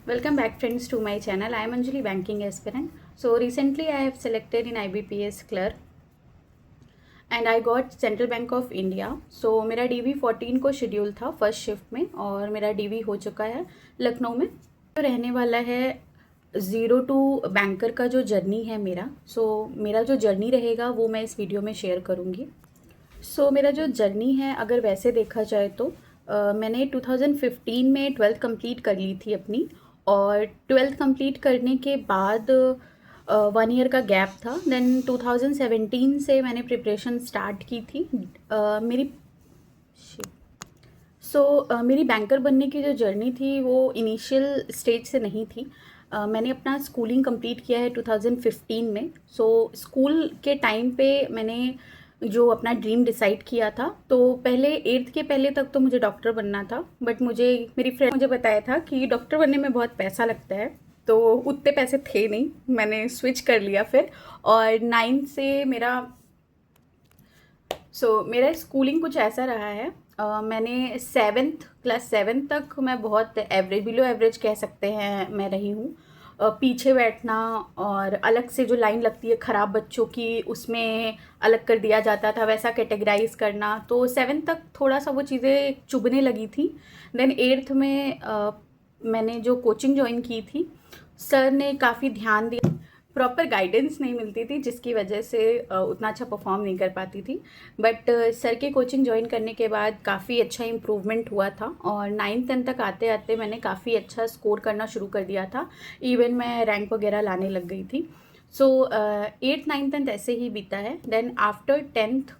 Welcome back friends to my channel. I am Anjali, banking aspirant. So recently I have selected in IBPS clerk and I got Central Bank of India. So मेरा DV 14 को schedule था first shift में और मेरा DV हो चुका है लखनऊ में। तो रहने वाला है 0 to बैंकर का जो जर्नी है मेरा। मेरा जो जर्नी रहेगा वो मैं इस वीडियो में शेयर करूँगी। मेरा जो जर्नी है अगर वैसे देखा जाए तो मैंने 2015 में 12th कंप्लीट कर ली थी अपनी, और 12th कंप्लीट करने के बाद 1 ईयर का गैप था। देन 2017 से मैंने प्रिपरेशन स्टार्ट की थी। मेरी मेरी बैंकर बनने की जो जर्नी थी वो इनिशियल स्टेज से नहीं थी। मैंने अपना स्कूलिंग कंप्लीट किया है 2015 में। स्कूल के टाइम पे मैंने जो अपना ड्रीम डिसाइड किया था, तो पहले 8th के पहले तक तो मुझे डॉक्टर बनना था, बट मेरी फ्रेंड मुझे बताया था कि डॉक्टर बनने में बहुत पैसा लगता है, तो उतने पैसे थे नहीं। मैंने स्विच कर लिया फिर, और 9th से मेरा स्कूलिंग कुछ ऐसा रहा है। मैंने क्लास 7 तक मैं बहुत एवरेज, बिलो एवरेज कह सकते हैं मैं रही हूँ। पीछे बैठना और अलग से जो लाइन लगती है ख़राब बच्चों की, उसमें अलग कर दिया जाता था, वैसा कैटेगराइज करना। तो 7 तक थोड़ा सा वो चीज़ें चुभने लगी थी। देन 8th में मैंने जो कोचिंग ज्वाइन की थी, सर ने काफ़ी ध्यान दिया। प्रॉपर गाइडेंस नहीं मिलती थी जिसकी वजह से उतना अच्छा परफॉर्म नहीं कर पाती थी, बट सर की कोचिंग ज्वाइन करने के बाद काफ़ी अच्छा इम्प्रूवमेंट हुआ था, और 9th-10th तक आते आते मैंने काफ़ी अच्छा स्कोर करना शुरू कर दिया था। इवन मैं रैंक वगैरह लाने लग गई थी। 8th 9th 10th ऐसे ही बीता है। देन आफ्टर 10th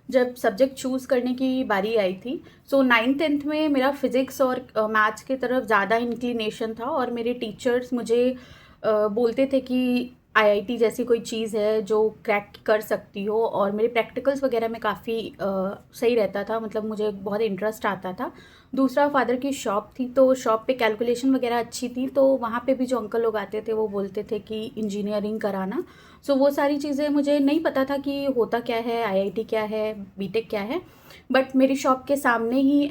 जब सब्जेक्ट चूज़ करने की बारी आई थी, 9th-10th में मेरा फिज़िक्स और मैथ्स की तरफ ज़्यादा इंक्लिनेशन था, और मेरे टीचर्स मुझे बोलते थे कि आईआईटी जैसी कोई चीज़ है जो क्रैक कर सकती हो, और मेरे प्रैक्टिकल्स वगैरह में काफ़ी सही रहता था, मतलब मुझे बहुत इंटरेस्ट आता था। दूसरा, फादर की शॉप थी, तो शॉप पे कैलकुलेशन वगैरह अच्छी थी, तो वहाँ पे भी जो अंकल लोग आते थे वो बोलते थे कि इंजीनियरिंग कराना। वो सारी चीज़ें मुझे नहीं पता था कि होता क्या है, आईआईटी क्या है, बीटेक क्या है। बट मेरे शॉप के सामने ही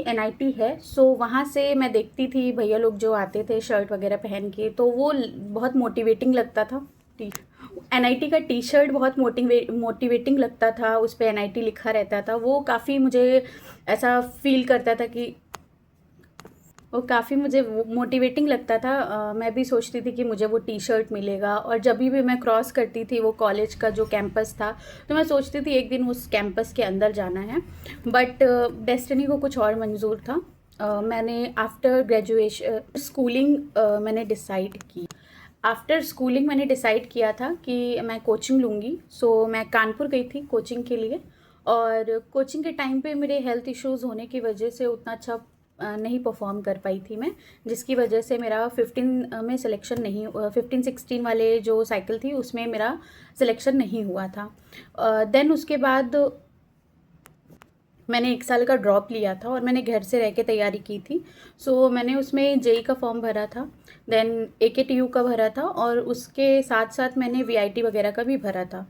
एनआईटी है। वहाँ से मैं देखती थी भैया लोग जो आते थे शर्ट वगैरह पहन के, तो वो बहुत मोटिवेटिंग लगता था। एनआईटी का टी शर्ट बहुत मोटिवेटिंग लगता था, उस पर एनआईटी लिखा रहता था। वो काफ़ी मुझे ऐसा फील करता था कि वो काफ़ी मुझे मोटिवेटिंग लगता था। मैं भी सोचती थी कि मुझे वो टी शर्ट मिलेगा, और जब भी मैं क्रॉस करती थी वो कॉलेज का जो कैंपस था, तो मैं सोचती थी एक दिन उस कैंपस के अंदर जाना है। बट डेस्टिनी को कुछ और मंजूर था। मैंने आफ्टर ग्रेजुएशन स्कूलिंग मैंने डिसाइड की आफ्टर स्कूलिंग मैंने डिसाइड किया था कि मैं कोचिंग लूँगी। मैं कानपुर गई थी कोचिंग के लिए, और कोचिंग के टाइम पे मेरे हेल्थ इश्यूज़ होने की वजह से उतना अच्छा नहीं परफॉर्म कर पाई थी मैं, जिसकी वजह से मेरा 15 में सिलेक्शन नहीं 15-16 वाले जो साइकिल थी उसमें मेरा सिलेक्शन नहीं हुआ था। देन उसके बाद मैंने 1 साल का ड्रॉप लिया था, और मैंने घर से रह के तैयारी की थी। मैंने उसमें जेई का फॉर्म भरा था, देन एकेटीयू का भरा था, और उसके साथ साथ मैंने वीआईटी वगैरह का भी भरा था।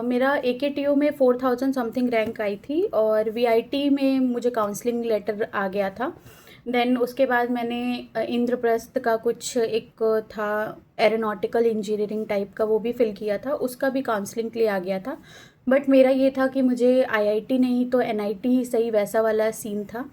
मेरा एकेटीयू में 4000 समथिंग रैंक आई थी, और वीआईटी में मुझे काउंसलिंग लेटर आ गया था। देन उसके बाद मैंने इंद्रप्रस्थ का कुछ एक था एरोनॉटिकल इंजीनियरिंग टाइप का, वो भी फिल किया था, उसका भी काउंसलिंग के लिए आ गया था। बट मेरा ये था कि मुझे आईआईटी नहीं तो एनआईटी ही सही, वैसा वाला सीन था।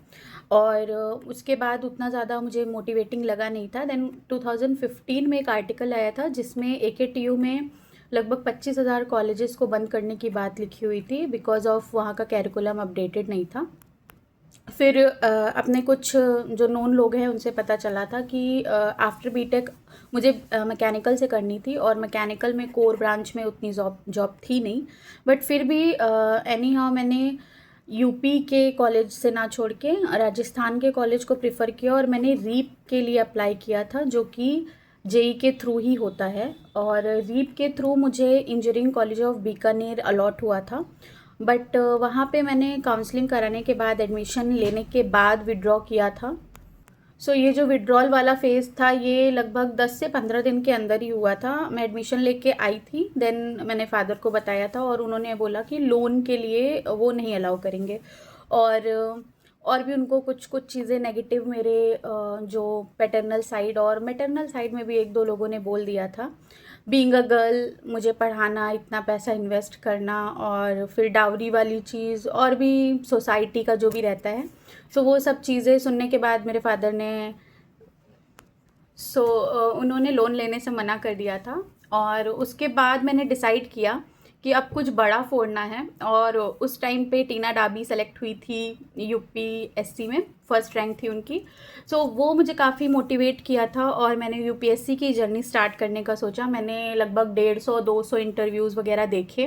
और उसके बाद उतना ज़्यादा मुझे मोटिवेटिंग लगा नहीं था। देन 2015 में एक आर्टिकल आया था जिसमें एकेटीयू में लगभग 25,000 कॉलेजेस को बंद करने की बात लिखी हुई थी, बिकॉज ऑफ वहाँ का कैरिकुलम अपडेटेड नहीं था। फिर अपने कुछ जो नोन लोग हैं उनसे पता चला था कि आफ्टर बीटेक मुझे मैकेनिकल से करनी थी, और मैकेनिकल में कोर ब्रांच में उतनी जॉब थी नहीं। बट फिर भी एनी हाउ मैंने यूपी के कॉलेज से ना छोड़ के राजस्थान के कॉलेज को प्रिफ़र किया, और मैंने रीप के लिए अप्लाई किया था, जो कि जेई के थ्रू ही होता है। और रीप के थ्रू मुझे engineering college of Bikaner allot हुआ था। बट वहाँ पे मैंने काउंसलिंग कराने के बाद, एडमिशन लेने के बाद विड्रॉ किया था। ये जो विड्रॉल वाला फ़ेज़ था ये लगभग 10 से 15 दिन के अंदर ही हुआ था। मैं एडमिशन लेके आई थी, देन मैंने फ़ादर को बताया था, और उन्होंने बोला कि लोन के लिए वो नहीं अलाउ करेंगे। और भी उनको कुछ कुछ चीज़ें नेगेटिव मेरे जो पैटर्नल साइड और मैटरनल साइड में भी एक दो लोगों ने बोल दिया था। बीइंग अ गर्ल मुझे पढ़ाना, इतना पैसा इन्वेस्ट करना और फिर डाउरी वाली चीज़ और भी सोसाइटी का जो भी रहता है, सो वो सब चीज़ें सुनने के बाद मेरे फादर ने उन्होंने लोन लेने से मना कर दिया था। और उसके बाद मैंने डिसाइड किया कि अब कुछ बड़ा फोड़ना है। और उस टाइम पे टीना डाबी सेलेक्ट हुई थी यूपीएससी में, फर्स्ट रैंक थी उनकी। वो मुझे काफ़ी मोटिवेट किया था और मैंने यूपीएससी की जर्नी स्टार्ट करने का सोचा। मैंने लगभग 150-200 इंटरव्यूज़ वगैरह देखे,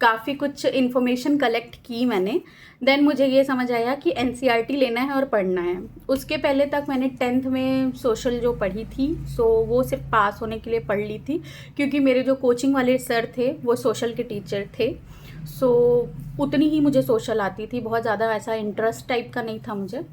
काफ़ी कुछ इन्फॉर्मेशन कलेक्ट की मैंने। देन मुझे ये समझ आया कि एनसीईआरटी लेना है और पढ़ना है। उसके पहले तक मैंने 10th में सोशल जो पढ़ी थी, वो सिर्फ पास होने के लिए पढ़ ली थी, क्योंकि मेरे जो कोचिंग वाले सर थे वो सोशल के टीचर थे। उतनी ही मुझे सोशल आती थी, बहुत ज़्यादा ऐसा इंटरेस्ट टाइप का नहीं था मुझे।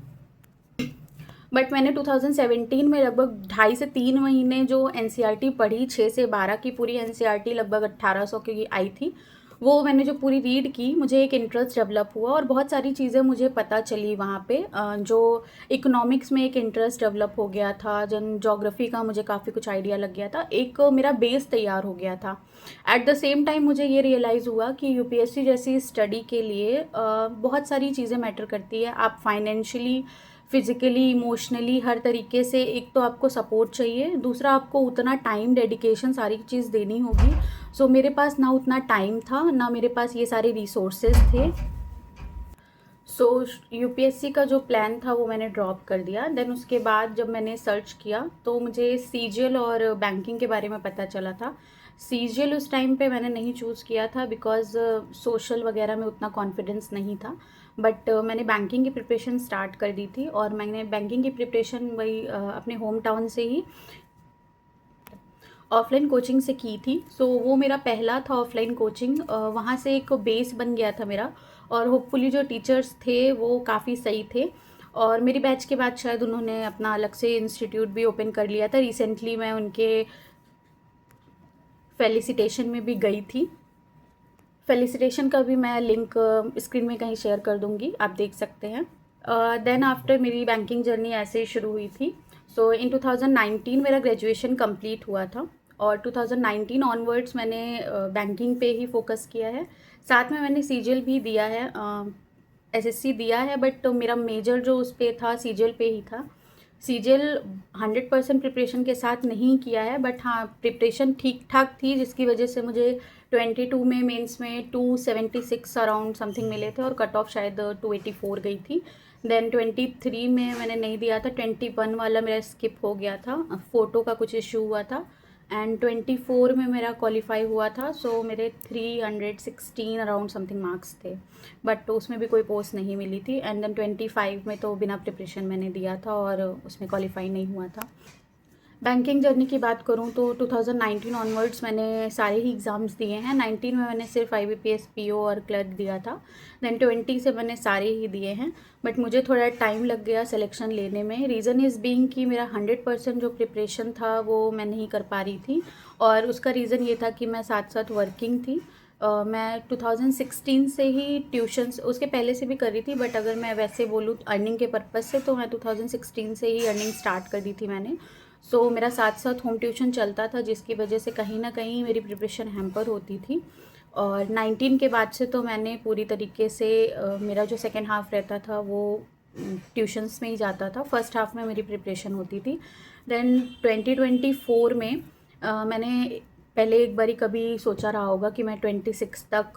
बट मैंने 2017 में लगभग 2.5 से 3 महीने जो एनसीईआरटी पढ़ी, 6 से 12 की पूरी एनसीईआरटी लगभग 1800 की आई थी, वो मैंने जो पूरी रीड की, मुझे एक इंटरेस्ट डेवलप हुआ और बहुत सारी चीज़ें मुझे पता चली वहाँ पे। जो इकोनॉमिक्स में एक इंटरेस्ट डेवलप हो गया था, जन ज्योग्राफी का मुझे काफ़ी कुछ आइडिया लग गया था, एक मेरा बेस तैयार हो गया था। एट द सेम टाइम मुझे ये रियलाइज़ हुआ कि यूपीएससी जैसी स्टडी के लिए बहुत सारी चीज़ें मैटर करती है। आप फाइनेंशियली, फिज़िकली, इमोशनली हर तरीके से, एक तो आपको सपोर्ट चाहिए, दूसरा आपको उतना टाइम, डेडिकेशन, सारी चीज़ देनी होगी। मेरे पास ना उतना टाइम था, ना मेरे पास ये सारे रिसोर्सेज थे। यूपीएससी का जो प्लान था वो मैंने ड्रॉप कर दिया। देन उसके बाद जब मैंने सर्च किया तो मुझे सीजीएल और बैंकिंग के बारे में पता चला था। सीजीएल उस टाइम पे मैंने नहीं चूज़ किया था बिकॉज़ सोशल वगैरह में उतना कॉन्फिडेंस नहीं था। बट मैंने बैंकिंग की प्रिपरेशन स्टार्ट कर दी थी और मैंने बैंकिंग की प्रिपरेशन वही अपने होम टाउन से ही ऑफलाइन कोचिंग से की थी। वो मेरा पहला था ऑफलाइन कोचिंग, वहाँ से एक बेस बन गया था मेरा। और होपफुली जो टीचर्स थे वो काफ़ी सही थे। और मेरी बैच के बाद शायद उन्होंने अपना अलग से इंस्टीट्यूट भी ओपन कर लिया था। रिसेंटली मैं उनके फेलिसिटेशन में भी गई थी। फेलिसिटेशन का भी मैं लिंक स्क्रीन में कहीं शेयर कर दूँगी, आप देख सकते हैं। देन आफ्टर मेरी बैंकिंग जर्नी ऐसे ही शुरू हुई थी। इन 2019 मेरा ग्रेजुएशन कंप्लीट हुआ था और 2019 ऑनवर्ड्स मैंने बैंकिंग पे ही फोकस किया है। साथ में मैंने सीजीएल भी दिया है, एसएससी दिया है, बट मेरा मेजर जो उस पे था सीजीएल पे ही था। सीजीएल 100% प्रिपरेशन के साथ नहीं किया है, बट हाँ प्रिपरेशन ठीक ठाक थी, जिसकी वजह से मुझे 22 में मेंस में 276 अराउंड समथिंग मिले थे और कट ऑफ शायद 284 गई थी। देन 23 में मैंने नहीं दिया था, 21 वाला मेरा स्किप हो गया था, फ़ोटो का कुछ इशू हुआ था। एंड 24 में मेरा क्वालिफाई हुआ था। मेरे 316 अराउंड समथिंग मार्क्स थे, बट उसमें भी कोई पोस्ट नहीं मिली थी। एंड देन 25 में तो बिना प्रिपरेशन मैंने दिया था और उसमें क्वालिफाई नहीं हुआ था। बैंकिंग जर्नी की बात करूँ तो 2019 ऑनवर्ड्स मैंने सारे ही एग्ज़ाम्स दिए हैं। 19 में मैंने सिर्फ आईबीपीएस, पीओ और क्लर्क दिया था। देन 20 से मैंने सारे ही दिए हैं, बट मुझे थोड़ा टाइम लग गया सिलेक्शन लेने में। रीज़न इज़ बीइंग कि मेरा 100% जो प्रिपरेशन था वो मैं नहीं कर पा रही थी और उसका रीज़न ये था कि मैं साथ साथ वर्किंग थी। मैं 2016 से ही ट्यूशन्स, उसके पहले से भी कर रही थी, बट अगर मैं वैसे बोलूँ अर्निंग के पर्पज़ से तो मैं 2016 से ही अर्निंग स्टार्ट कर दी थी मैंने। मेरा साथ साथ होम ट्यूशन चलता था, जिसकी वजह से कहीं ना कहीं मेरी प्रिपरेशन हैम्पर होती थी। और 19 के बाद से तो मैंने पूरी तरीके से मेरा जो सेकेंड हाफ़ रहता था वो ट्यूशन्स में ही जाता था, फर्स्ट हाफ़ में मेरी प्रिपरेशन होती थी। देन 2024 में मैंने पहले एक बारी कभी सोचा रहा होगा कि मैं 26 तक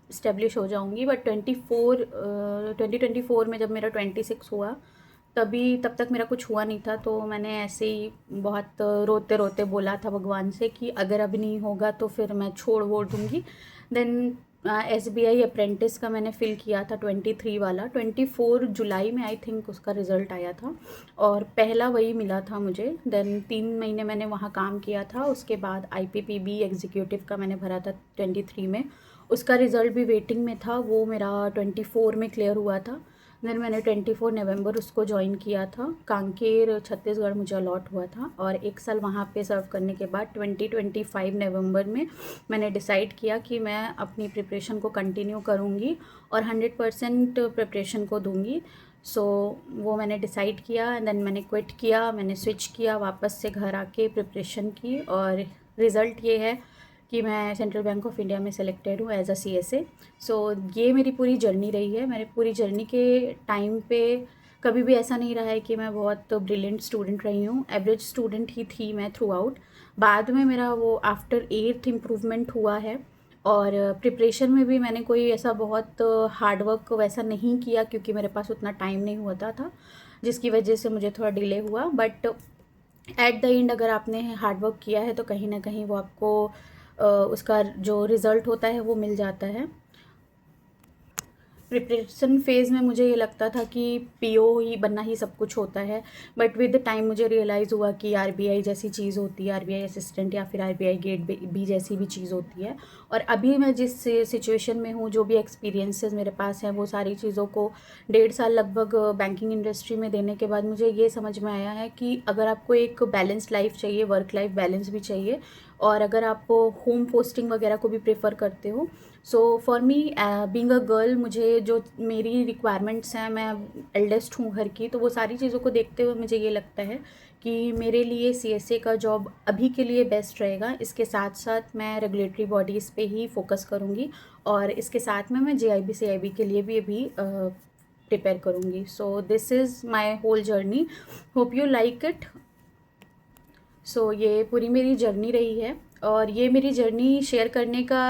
इस्टेब्लिश हो जाऊंगी, बट 2024 में जब मेरा 26 हुआ तब तक मेरा कुछ हुआ नहीं था। तो मैंने ऐसे ही बहुत रोते रोते बोला था भगवान से कि अगर अब नहीं होगा तो फिर मैं छोड़ वोड़ दूँगी। देन एसबीआई अप्रेंटिस का मैंने फ़िल किया था 23 वाला, 24 जुलाई में आई थिंक उसका रिज़ल्ट आया था और पहला वही मिला था मुझे। देन 3 महीने मैंने वहाँ काम किया था। उसके बाद आईपीपीबी एग्जीक्यूटिव का मैंने भरा था 23 में, उसका रिज़ल्ट भी वेटिंग में था, वो मेरा 24 में क्लियर हुआ था। देन मैंने 24 नवंबर उसको ज्वाइन किया था। कांकेर छत्तीसगढ़ मुझे अलॉट हुआ था और 1 साल वहाँ पे सर्व करने के बाद 2025 नवंबर में मैंने डिसाइड किया कि मैं अपनी प्रिपरेशन को कंटिन्यू करूँगी और 100% प्रिपरेशन को दूँगी। सो वो मैंने डिसाइड किया एंड देन मैंने क्विट किया, मैंने स्विच किया, वापस से घर आके प्रिपरेशन की और रिज़ल्ट ये है कि मैं सेंट्रल बैंक ऑफ इंडिया में सेलेक्टेड हूँ एज अ CSA। सो ये मेरी पूरी जर्नी रही है। मेरी पूरी जर्नी के टाइम पे कभी भी ऐसा नहीं रहा है कि मैं बहुत ब्रिलियंट स्टूडेंट रही हूँ, एवरेज स्टूडेंट ही थी मैं थ्रू आउट। बाद में मेरा वो आफ्टर 8th इम्प्रूवमेंट हुआ है और प्रिपरेशन में भी मैंने कोई ऐसा बहुत हार्डवर्क वैसा नहीं किया क्योंकि मेरे पास उतना टाइम नहीं होता था, जिसकी वजह से मुझे थोड़ा डिले हुआ। बट एट द एंड अगर आपने हार्डवर्क किया है तो कहीं ना कहीं वो आपको उसका जो रिज़ल्ट होता है वो मिल जाता है। प्रिपरेशन फेज़ में मुझे ये लगता था कि PO ही बनना ही सब कुछ होता है, बट विद द टाइम मुझे रियलाइज़ हुआ कि RBI जैसी चीज़ होती है, RBI असिस्टेंट या फिर RBI गेट B जैसी भी चीज़ होती है। और अभी मैं जिस सिचुएशन में हूँ, जो भी एक्सपीरियंसेस मेरे पास हैं, वो सारी चीज़ों को 1.5 साल लगभग बैंकिंग इंडस्ट्री में देने के बाद मुझे ये समझ में आया है कि अगर आपको एक बैलेंस्ड लाइफ चाहिए, वर्क लाइफ बैलेंस भी चाहिए, और अगर आप होम पोस्टिंग वगैरह को भी प्रेफर करते हो, so for me being a girl, मुझे जो मेरी रिक्वायरमेंट्स हैं, मैं एल्डेस्ट हूँ घर की, तो वो सारी चीज़ों को देखते हुए मुझे ये लगता है कि मेरे लिए CSA का जॉब अभी के लिए बेस्ट रहेगा। इसके साथ साथ मैं रेगुलेटरी बॉडीज़ पे ही फोकस करूँगी और इसके साथ में मैं JIB CIB के लिए भी अभी प्रिपेयर करूँगी। So this is my whole journey, hope you like it. So ये पूरी मेरी जर्नी रही है और ये मेरी जर्नी शेयर करने का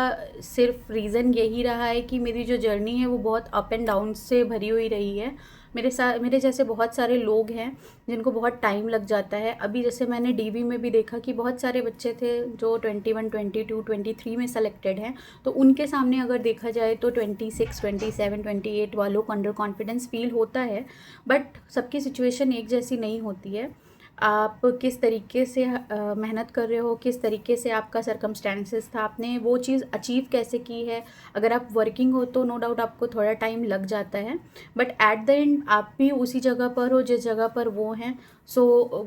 सिर्फ रीज़न यही रहा है कि मेरी जो जर्नी है वो बहुत अप एंड डाउन से भरी हुई रही है। मेरे जैसे बहुत सारे लोग हैं जिनको बहुत टाइम लग जाता है। अभी जैसे मैंने DV में भी देखा कि बहुत सारे बच्चे थे जो 21, 22, 23 में सेलेक्टेड हैं, तो उनके सामने अगर देखा जाए तो 26, 27, 28 वालों को अंडर कॉन्फिडेंस फील होता है। बट सबकी सिचुएशन एक जैसी नहीं होती है। आप किस तरीके से मेहनत कर रहे हो, किस तरीके से आपका सर्कमस्टेंसेस था, आपने वो चीज़ अचीव कैसे की है। अगर आप वर्किंग हो तो नो डाउट आपको थोड़ा टाइम लग जाता है, बट एट द एंड आप भी उसी जगह पर हो जिस जगह पर वो हैं। सो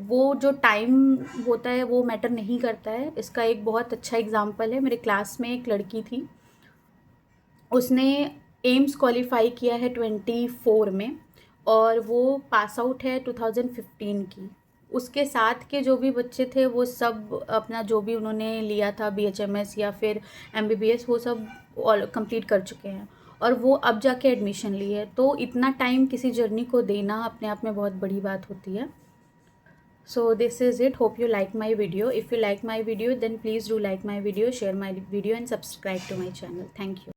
वो जो टाइम होता है वो मैटर नहीं करता है। इसका एक बहुत अच्छा एग्जाम्पल है, मेरे क्लास में एक लड़की थी, उसने एम्स क्वालिफाई किया है 24 में और वो पास आउट है 2015 की। उसके साथ के जो भी बच्चे थे वो सब अपना जो भी उन्होंने लिया था BHMS या फिर MBBS, वो सब कंप्लीट कर चुके हैं और वो अब जाके एडमिशन ली है। तो इतना टाइम किसी जर्नी को देना अपने आप में बहुत बड़ी बात होती है। So this is it. Hope you like my video. If you like my video, then please do like my video, share my video and subscribe to my channel. Thank you.